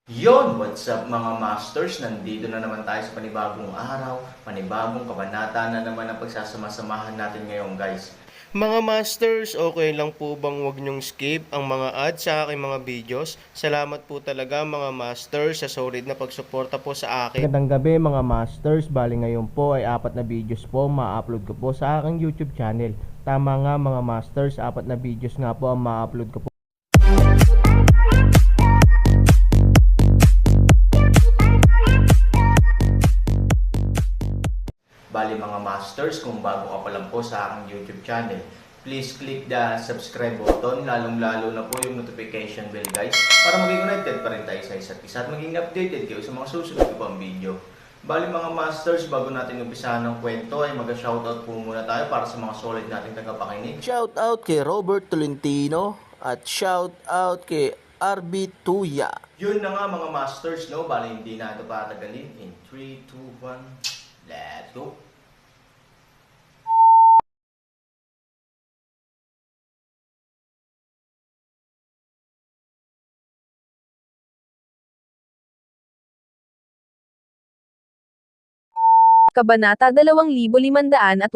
What's up mga masters? Nandito na naman tayo sa panibagong araw, panibagong kabanata na naman ang pagsasama-samahan natin ngayon guys. Mga masters, okay lang po bang wag nyong skip ang mga ads sa aking mga videos? Salamat po talaga mga masters sa solid na pagsuporta po sa akin. Magandang gabi mga masters, bali ngayon po ay 4 na videos po ma-upload ko po sa aking YouTube channel. Tama nga mga masters, 4 na videos nga po ang ma-upload ko po. Bali mga masters, kung bago ka pa lang po sa aking YouTube channel, please click the subscribe button, lalong-lalo na po yung notification bell guys, para maging connected pa rin tayo sa isa't isa at maging updated kayo sa mga susunod ko pang video. Bali mga masters, bago natin umpisahan ng kwento ay mag-shoutout po muna tayo para sa mga solid nating tagapakinig. Shoutout kay Robert Tolentino at shoutout kay RB Tuya. Yun na nga mga masters, no? Bali hindi na ito patagalin. In 3, 2, 1, let's go! Kabanata 2586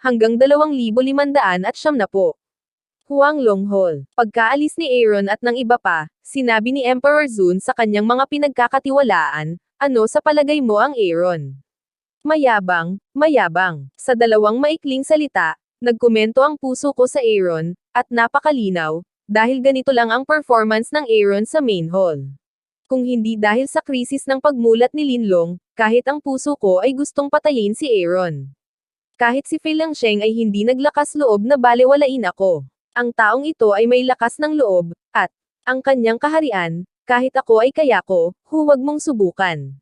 hanggang 2570. Huang Longhol. Pagkaalis ni Aaron at ng iba pa, sinabi ni Emperor Zun sa kanyang mga pinagkakatiwalaan, ano sa palagay mo ang Aaron? Mayabang, mayabang. Sa dalawang maikling salita, nagkomento ang puso ko sa Aaron, at napakalinaw, dahil ganito lang ang performance ng Aaron sa main hall. Kung hindi dahil sa krisis ng pagmulat ni Linlong, kahit ang puso ko ay gustong patayin si Aaron. Kahit si Fei Langsheng ay hindi naglakas loob na balewalain ako. Ang taong ito ay may lakas ng loob, at ang kanyang kaharian, kahit ako ay kaya ko, huwag mong subukan.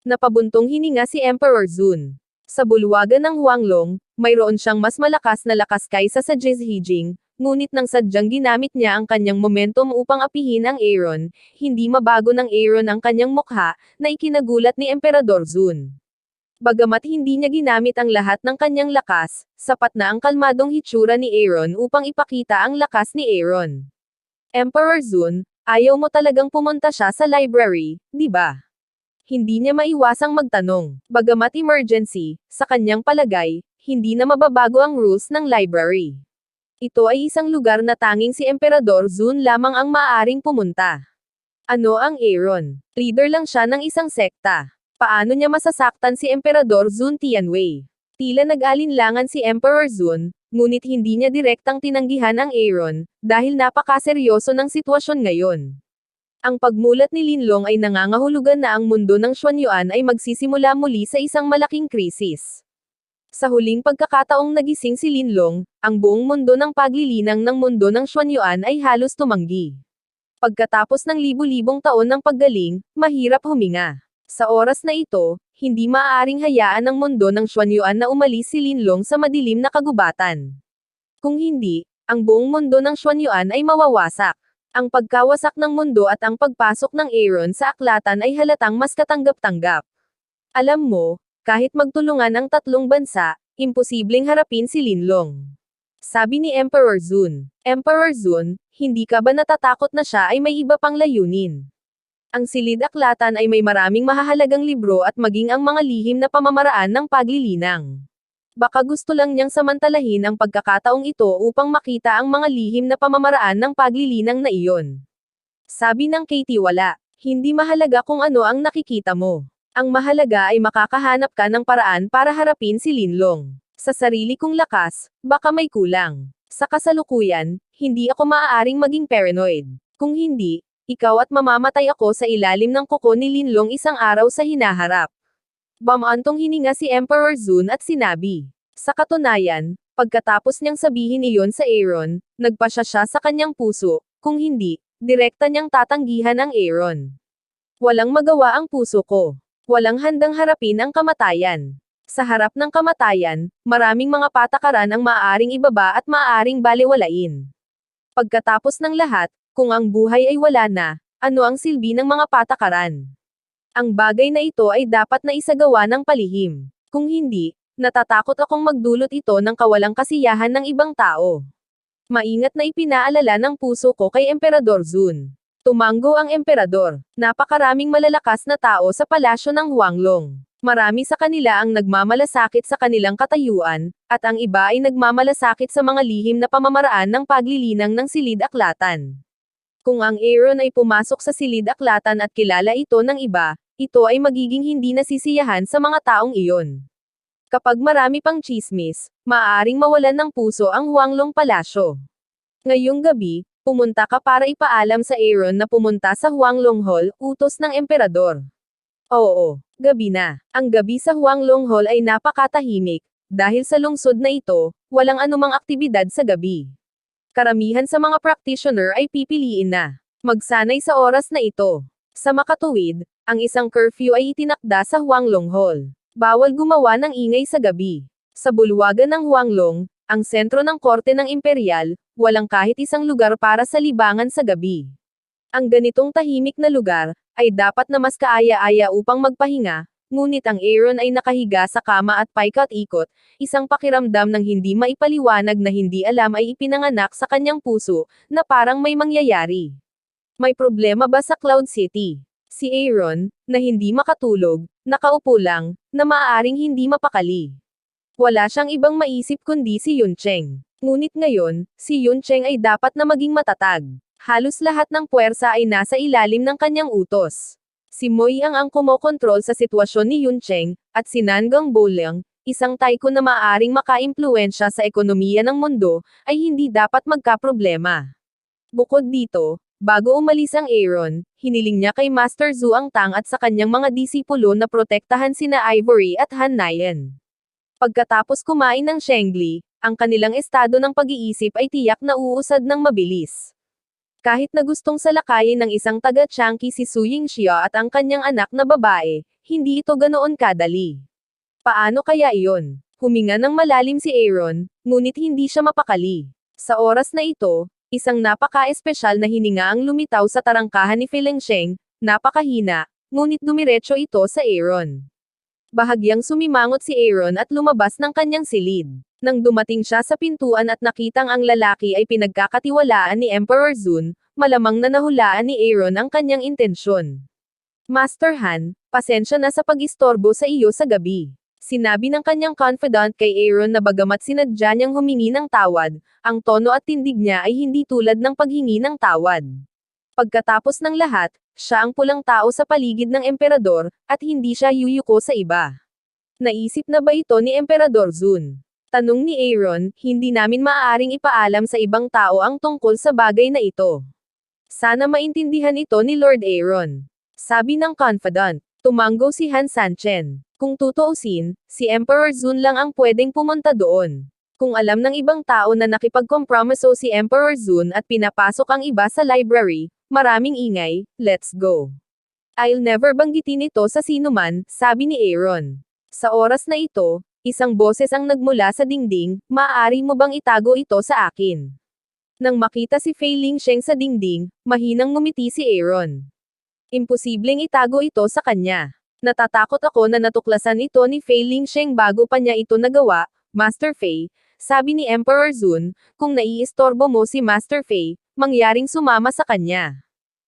Napabuntong hininga si Emperor Zun. Sa bulwagan ng Huanglong, mayroon siyang mas malakas na lakas kaysa sa Jizhijing, ngunit nang sadyang ginamit niya ang kanyang momentum upang apihin ang Aaron, hindi mabago ng Aaron ang kanyang mukha, na ikinagulat ni Emperador Zun. Bagamat hindi niya ginamit ang lahat ng kanyang lakas, sapat na ang kalmadong hitsura ni Aaron upang ipakita ang lakas ni Aaron. Emperor Zun, ayaw mo talagang pumunta siya sa library, di ba? Hindi niya maiwasang magtanong. Bagamat emergency, sa kanyang palagay, hindi na mababago ang rules ng library. Ito ay isang lugar na tanging si Emperador Zun lamang ang maaaring pumunta. Ano ang Aaron? Leader lang siya ng isang sekta. Paano niya masasaktan si Emperador Zun Tianwei? Tila nag-alinlangan si Emperor Zun, ngunit hindi niya direktang tinanggihan ang Aaron, dahil napakaseryoso ng sitwasyon ngayon. Ang pagmulat ni Linlong ay nangangahulugan na ang mundo ng Xuanyuan ay magsisimula muli sa isang malaking krisis. Sa huling pagkakataong nagising si Linlong, ang buong mundo ng paglilinang ng mundo ng Xuanyuan ay halos tumanggi. Pagkatapos ng libu-libong taon ng paggaling, mahirap huminga. Sa oras na ito, hindi maaaring hayaan ng mundo ng Xuanyuan na umalis si Linlong sa madilim na kagubatan. Kung hindi, ang buong mundo ng Xuanyuan ay mawawasak. Ang pagkawasak ng mundo at ang pagpasok ng Aaron sa aklatan ay halatang mas katanggap-tanggap. Alam mo, kahit magtulungan ang tatlong bansa, imposibleng harapin si Linlong. Sabi ni Emperor Zun. Emperor Zun, hindi ka ba natatakot na siya ay may iba pang layunin? Ang silid aklatan ay may maraming mahahalagang libro at maging ang mga lihim na pamamaraan ng paglilinang. Baka gusto lang niyang samantalahin ang pagkakataong ito upang makita ang mga lihim na pamamaraan ng paglilinang na iyon. Sabi ng Katie Wala, hindi mahalaga kung ano ang nakikita mo. Ang mahalaga ay makakahanap ka ng paraan para harapin si Linlong. Sa sarili kong lakas, baka may kulang. Sa kasalukuyan, hindi ako maaaring maging paranoid. Kung hindi, ikaw at mamamatay ako sa ilalim ng kuko ni Linlong isang araw sa hinaharap. Bamantong hininga si Emperor Zun at sinabi. Sa katunayan, pagkatapos niyang sabihin iyon sa Aaron, nagpasya siya sa kanyang puso, kung hindi, direkta niyang tatanggihan ang Aaron. Walang magawa ang puso ko. Walang handang harapin ang kamatayan. Sa harap ng kamatayan, maraming mga patakaran ang maaaring ibaba at maaaring balewalain. Pagkatapos ng lahat, kung ang buhay ay wala na, ano ang silbi ng mga patakaran? Ang bagay na ito ay dapat na isagawa ng palihim. Kung hindi, natatakot akong magdulot ito ng kawalang kasiyahan ng ibang tao. Maingat na ipinaalala ng puso ko kay Emperador Zun. Tumanggo ang emperador. Napakaraming malalakas na tao sa palasyo ng Huanglong. Marami sa kanila ang nagmamalasakit sa kanilang katayuan, at ang iba ay nagmamalasakit sa mga lihim na pamamaraan ng paglilinang ng silid-aklatan. Kung ang Aaron ay pumasok sa silid-aklatan at kilala ito ng iba, ito ay magiging hindi nasisiyahan sa mga taong iyon. Kapag marami pang tsismis, maaaring mawalan ng puso ang Huanglong Palasyo. Ngayong gabi, pumunta ka para ipaalam sa Aaron na pumunta sa Huanglong Hall, utos ng emperador. Oo, gabi na. Ang gabi sa Huanglong Hall ay napakatahimik, dahil sa lungsod na ito, walang anumang aktibidad sa gabi. Karamihan sa mga practitioner ay pipiliin na magsanay sa oras na ito. Sa makatuwid, ang isang curfew ay itinakda sa Huanglong Hall. Bawal gumawa ng ingay sa gabi. Sa bulwagan ng Huanglong, ang sentro ng korte ng imperial, walang kahit isang lugar para sa libangan sa gabi. Ang ganitong tahimik na lugar, ay dapat na mas kaaya-aya upang magpahinga, ngunit ang Aaron ay nakahiga sa kama at paikot-ikot, isang pakiramdam ng hindi maipaliwanag na hindi alam ay ipinanganak sa kanyang puso, na parang may mangyayari. May problema ba sa Cloud City? Si Aaron, na hindi makatulog, nakaupo lang, na maaaring hindi mapakali. Wala siyang ibang maisip kundi si Yuncheng. Ngunit ngayon, si Yuncheng ay dapat na maging matatag. Halos lahat ng puwersa ay nasa ilalim ng kanyang utos. Si Moy ang kumokontrol sa sitwasyon ni Yuncheng, at si Nangang Bolang, isang tycoon na maaaring makaimpluwensya sa ekonomiya ng mundo, ay hindi dapat magkaproblema. Bukod dito, bago umalis ang Aaron, hiniling niya kay Master Zhu ang Tang at sa kanyang mga disipulo na protektahan sina Ivory at Han Nayan. Pagkatapos kumain ng Shengli, ang kanilang estado ng pag-iisip ay tiyak na uusad ng mabilis. Kahit na gustong salakayin ng isang taga-Chanqi si Su Yingxia at ang kanyang anak na babae, hindi ito ganoon kadali. Paano kaya iyon? Huminga ng malalim si Aaron, ngunit hindi siya mapakali. Sa oras na ito, isang napaka-espesyal na hininga ang lumitaw sa tarangkahan ni Felengsheng, napakahina, ngunit dumiretso ito sa Aaron. Bahagyang sumimangot si Aaron at lumabas ng kanyang silid. Nang dumating siya sa pintuan at nakitang ang lalaki ay pinagkakatiwalaan ni Emperor Zun, malamang na nahulaan ni Aaron ang kanyang intensyon. Master Han, pasensya na sa pag-istorbo sa iyo sa gabi. Sinabi ng kanyang confidant kay Aaron na bagamat sinadya niyang humingi ng tawad, ang tono at tindig niya ay hindi tulad ng paghingi ng tawad. Pagkatapos ng lahat, siya ang pulang tao sa paligid ng emperador, at hindi siya yuyuko sa iba. Naisip na ba ito ni Emperador Zun? Tanong ni Aaron, hindi namin maaaring ipaalam sa ibang tao ang tungkol sa bagay na ito. Sana maintindihan ito ni Lord Aaron. Sabi ng confidant. Tumanggo si Han Sanchen. Kung tutuusin, si Emperor Zun lang ang pwedeng pumunta doon. Kung alam ng ibang tao na nakipagkompromiso si Emperor Zun at pinapasok ang iba sa library, maraming ingay, let's go. I'll never banggitin ito sa sinuman, sabi ni Aaron. Sa oras na ito, isang boses ang nagmula sa dingding, maaari mo bang itago ito sa akin? Nang makita si Fei Lingsheng sa dingding, mahinang ngumiti si Aaron. Imposibleng itago ito sa kanya. Natatakot ako na natuklasan ito ni Fei Lingsheng bago pa niya ito nagawa, Master Fei, sabi ni Emperor Zun, kung naiistorbo mo si Master Fei, mangyaring sumama sa kanya.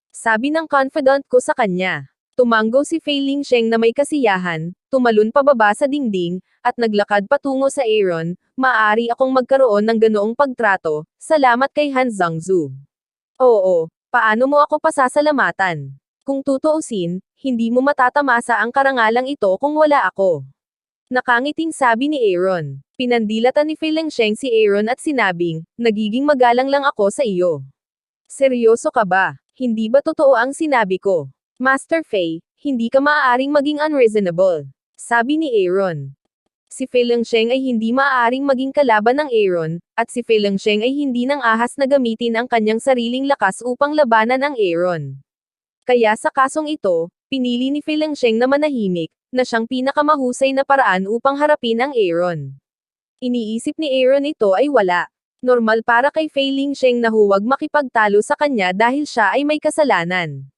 Sabi ng confidant ko sa kanya. Tumanggo si Fei Lingsheng na may kasiyahan, tumalon pababa sa dingding, at naglakad patungo sa Aaron, maaari akong magkaroon ng ganoong pagtrato, salamat kay Han Zhangzu. Oo, paano mo ako pasasalamatan? Kung tutuusin, hindi mo matatamasa ang karangalang ito kung wala ako. Nakangiting sabi ni Aaron. Pinandilatan ni Fei Lingsheng si Aaron at sinabing, nagiging magalang lang ako sa iyo. Seryoso ka ba? Hindi ba totoo ang sinabi ko? Master Fei, hindi ka maaaring maging unreasonable. Sabi ni Aaron. Si Fei Lingsheng ay hindi maaaring maging kalaban ng Aaron, at si Fei Lingsheng ay hindi nang ahas na gamitin ang kanyang sariling lakas upang labanan ang Aaron. Kaya sa kasong ito, pinili ni Fei Lingsheng na manahimik, na siyang pinakamahusay na paraan upang harapin ang Aaron. Iniisip ni Aaron ito ay wala. Normal para kay Fei Lingsheng na huwag makipagtalo sa kanya dahil siya ay may kasalanan.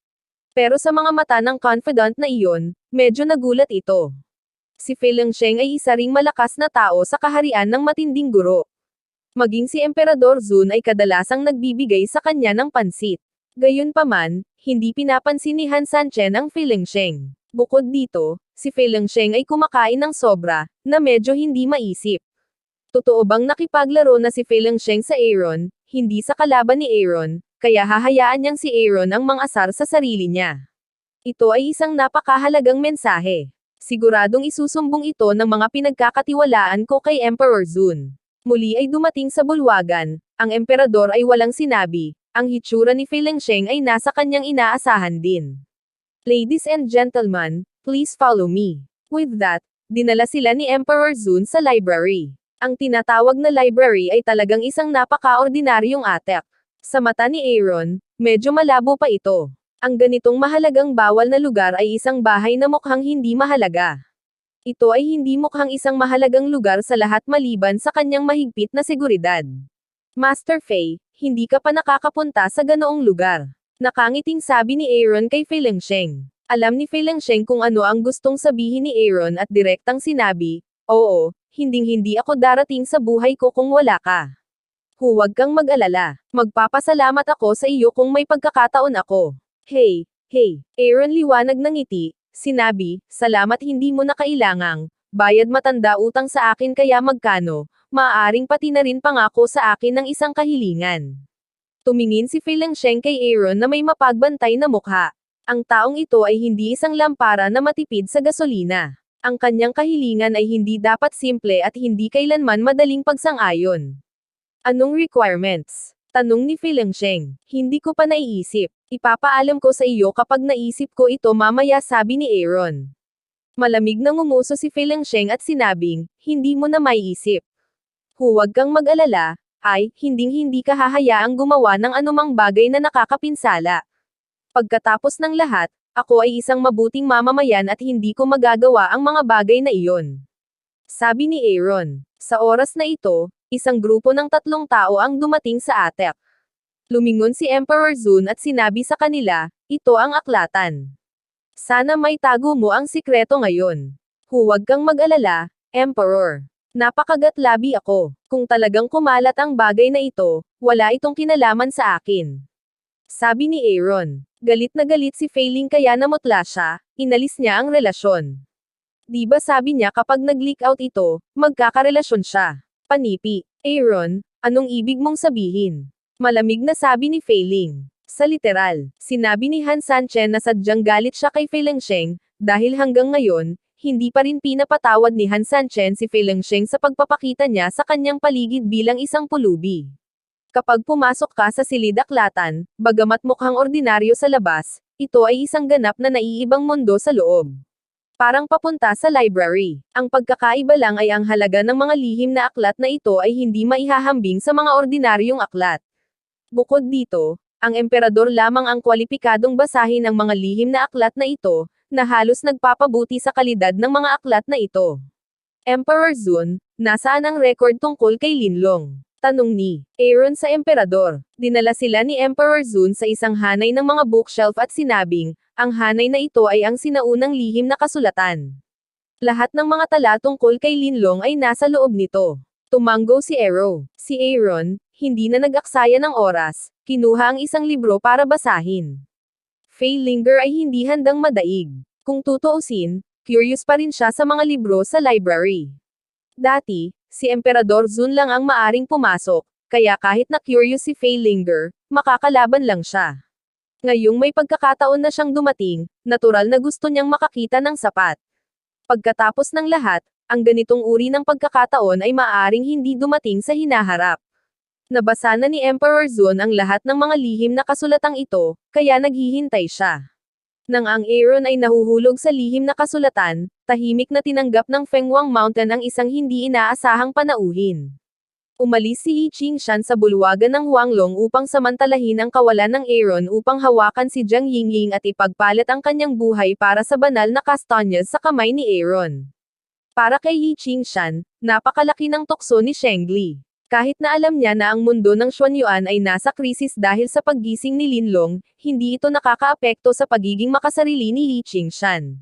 Pero sa mga mata ng confidant na iyon, medyo nagulat ito. Si Fei Lingsheng ay isa ring malakas na tao sa kaharian ng matinding guro. Maging si Emperador Zun ay kadalasang nagbibigay sa kanya ng pansit. Gayunpaman, hindi pinapansin ni Han Sanchen ang Feilingsheng. Bukod dito, si Feilingsheng ay kumakain ng sobra, na medyo hindi maisip. Totoo bang nakipaglaro na si Feilingsheng sa Aaron, hindi sa kalaban ni Aaron, kaya hahayaan niyang si Aaron ang mangasar sa sarili niya? Ito ay isang napakahalagang mensahe. Siguradong isusumbong ito ng mga pinagkakatiwalaan ko kay Emperor Zun. Muli ay dumating sa bulwagan, ang emperador ay walang sinabi, ang hitsura ni Feilingsheng ay nasa kanyang inaasahan din. Ladies and gentlemen, please follow me. With that, dinala sila ni Emperor Zun sa library. Ang tinatawag na library ay talagang isang napaka-ordinaryong atek. Sa mata ni Aaron, medyo malabo pa ito. Ang ganitong mahalagang bawal na lugar ay isang bahay na mukhang hindi mahalaga. Ito ay hindi mukhang isang mahalagang lugar sa lahat maliban sa kanyang mahigpit na seguridad. Master Fei, hindi ka pa nakakapunta sa ganoong lugar. Nakangiting sabi ni Aaron kay Feilingsheng. Alam ni Feilingsheng kung ano ang gustong sabihin ni Aaron at direktang sinabi, "Oo, hinding-hindi ako darating sa buhay ko kung wala ka. Huwag kang mag-alala. Magpapasalamat ako sa iyo kung may pagkakataon ako." Hey, Aaron liwanag ng ngiti, sinabi, "Salamat, hindi mo na kailangang bayad matanda utang sa akin kaya magkano, maaaring pati na rin pangako sa akin ng isang kahilingan." Tumingin si Feilingsheng kay Aaron na may mapagbantay na mukha. Ang taong ito ay hindi isang lampara na matipid sa gasolina. Ang kanyang kahilingan ay hindi dapat simple at hindi kailanman madaling pagsang-ayon. Anong requirements? Tanong ni Feilingsheng. Hindi ko pa naiisip. Ipapaalam ko sa iyo kapag naisip ko ito mamaya, sabi ni Aaron. Malamig na ngumuso si Feilingsheng at sinabing, "Hindi mo na maiisip. Huwag kang mag-alala, ay, hinding-hindi ka hahayaang gumawa ng anumang bagay na nakakapinsala. Pagkatapos ng lahat, ako ay isang mabuting mamamayan at hindi ko magagawa ang mga bagay na iyon." Sabi ni Aaron. Sa oras na ito, isang grupo ng 3 tao ang dumating sa atek. Lumingon si Emperor Zun at sinabi sa kanila, "Ito ang aklatan. Sana may tago mo ang sikreto ngayon. Huwag kang mag-alala, Emperor. Napakagatlabi ako. Kung talagang kumalat ang bagay na ito, wala itong kinalaman sa akin." Sabi ni Aaron. Galit na galit si Feiling kaya namutla siya, inalis niya ang relasyon. Di ba sabi niya kapag nag-leak out ito, magkakarelasyon siya? Panipi. Aaron, anong ibig mong sabihin? Malamig na sabi ni Feiling. Sa literal, sinabi ni Han Sanchen na sadyang galit siya kay Feilingsheng, dahil hanggang ngayon, hindi pa rin pinapatawad ni Han Sanchen si Feilingsheng sa pagpapakita niya sa kanyang paligid bilang isang pulubi. Kapag pumasok ka sa silid-aklatan, bagamat mukhang ordinaryo sa labas, ito ay isang ganap na naiibang mundo sa loob. Parang papunta sa library. Ang pagkakaiba lang ay ang halaga ng mga lihim na aklat na ito ay hindi maihahambing sa mga ordinaryong aklat. Bukod dito, ang emperador lamang ang kwalipikadong basahin ang mga lihim na aklat na ito, na halos nagpapabuti sa kalidad ng mga aklat na ito. Emperor Zun, nasaan ang record tungkol kay Linlong? Tanong ni Aaron sa emperador. Dinala sila ni Emperor Zun sa isang hanay ng mga bookshelf at sinabing, ang hanay na ito ay ang sinaunang lihim na kasulatan. Lahat ng mga tala tungkol kay Linlong ay nasa loob nito. Tumanggo si Arrow. Si Aaron, hindi na nag-aksaya ng oras, kinuha ang isang libro para basahin. Feilinger ay hindi handang madaig. Kung tutuusin, curious pa rin siya sa mga libro sa library. Dati, si Emperador Zun lang ang maaring pumasok, kaya kahit na curious si Feilinger, makakalaban lang siya. Ngayong may pagkakataon na siyang dumating, natural na gusto niyang makakita ng sapat. Pagkatapos ng lahat, ang ganitong uri ng pagkakataon ay maaaring hindi dumating sa hinaharap. Nabasa na ni Emperor Zun ang lahat ng mga lihim na kasulatang ito, kaya naghihintay siya. Nang ang Aaron ay nahuhulog sa lihim na kasulatan, tahimik na tinanggap ng Fenghuang Mountain ang isang hindi inaasahang panauhin. Umalis si Yi Qingshan sa bulwagan ng Huanglong upang samantalahin ang kawalan ng Aaron upang hawakan si Jiang Yingying at ipagpalit ang kanyang buhay para sa banal na kastanyas sa kamay ni Aaron. Para kay Yi Qingshan, napakalaki ng tukso ni Shengli. Kahit na alam niya na ang mundo ng Xuanyuan ay nasa krisis dahil sa paggising ni Linlong, hindi ito nakakaapekto sa pagiging makasarili ni Yi Qingshan.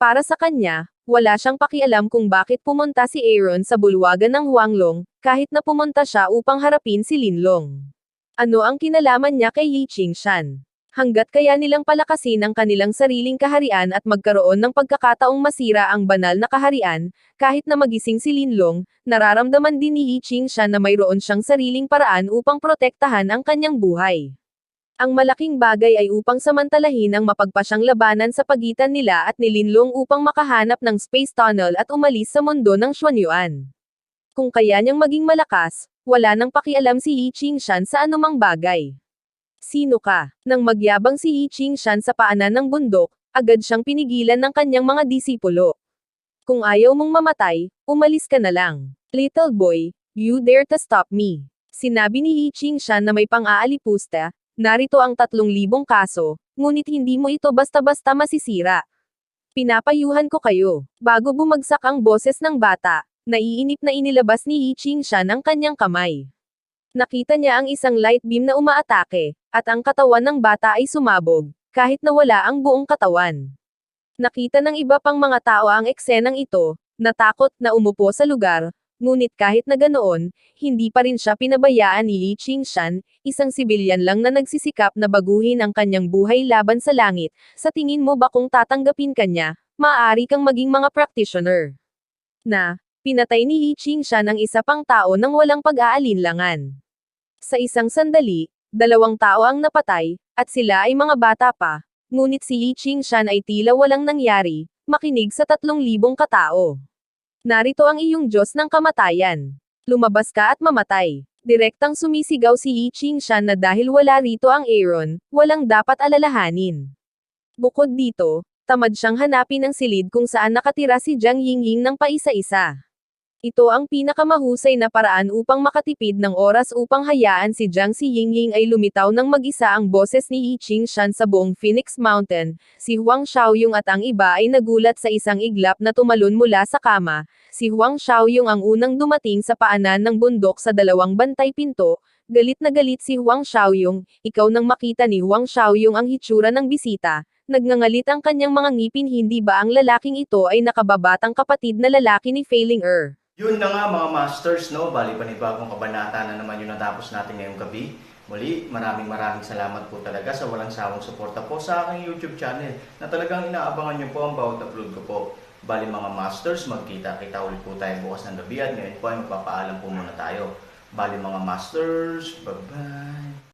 Para sa kanya, wala siyang pakialam kung bakit pumunta si Aaron sa bulwagan ng Huanglong, kahit na pumunta siya upang harapin si Linlong. Ano ang kinalaman niya kay Yi Qingshan? Hanggat kaya nilang palakasin ang kanilang sariling kaharian at magkaroon ng pagkakataong masira ang banal na kaharian, kahit na magising si Linlong, nararamdaman din ni Yi Qingshan na mayroon siyang sariling paraan upang protektahan ang kanyang buhay. Ang malaking bagay ay upang samantalahin ang mapagpasyang labanan sa pagitan nila at ni Linlong upang makahanap ng space tunnel at umalis sa mundo ng Xuanyuan. Kung kaya niyang maging malakas, wala nang pakialam si Yi Qingshan sa anumang bagay. Sino ka? Nang magyabang si Yi Qingshan sa paanan ng bundok, agad siyang pinigilan ng kanyang mga disipulo. Kung ayaw mong mamatay, umalis ka na lang. Little boy, you dare to stop me. Sinabi ni Yi Qingshan na may pang-aalipusta, narito ang 3,000 kaso, ngunit hindi mo ito basta-basta masisira. Pinapayuhan ko kayo. Bago bumagsak ang boses ng bata, naiinip na inilabas ni Yi Qingshan ang kanyang kamay. Nakita niya ang isang light beam na umaatake, at ang katawan ng bata ay sumabog, kahit na wala ang buong katawan. Nakita ng iba pang mga tao ang eksenang ito, natakot na umupo sa lugar, ngunit kahit na ganoon, hindi pa rin siya pinabayaan ni Yi Qingshan, isang sibilyan lang na nagsisikap na baguhin ang kanyang buhay laban sa langit. Sa tingin mo ba kung tatanggapin ka niya, maaari kang maging mga practitioner. Pinatay ni Yi Qingshan ang isa pang tao nang walang pag-aalinlangan. Sa isang sandali, 2 tao ang napatay, at sila ay mga bata pa, ngunit si Yi Qingshan ay tila walang nangyari, makinig sa 3,000 katao. Narito ang iyong Diyos ng kamatayan. Lumabas ka at mamatay. Direktang sumisigaw si Yi Qingshan na dahil wala rito ang Aaron, walang dapat alalahanin. Bukod dito, tamad siyang hanapin ang silid kung saan nakatira si Jiang Yingying ng paisa-isa. Ito ang pinakamahusay na paraan upang makatipid ng oras upang hayaan si Jiang Yingying ay lumitaw ng mag-isa. Ang boses ni Yi Qingshan sa buong Phoenix Mountain, si Huang Xiaoyong at ang iba ay nagulat sa isang iglap na tumalon mula sa kama. Si Huang Xiaoyong ang unang dumating sa paanan ng bundok sa 2 bantay pinto. Galit na galit si Huang Xiaoyong, ikaw nang makita ni Huang Xiaoyong ang hitsura ng bisita. Nagngangalit ang kanyang mga ngipin. Hindi ba ang lalaking ito ay nakababatang kapatid na lalaki ni Failing Er? Yun na nga mga masters, no? Bali panibagong kabanata na naman yung natapos natin ngayong gabi. Muli, maraming salamat po talaga sa walang sawang suporta po sa aking YouTube channel na talagang inaabangan nyo po ang bawat upload ko po. Bali mga masters, magkita-kita ulit po tayo bukas ng gabi at ngayon po ay magpapaalam po muna tayo. Bali mga masters, bye-bye!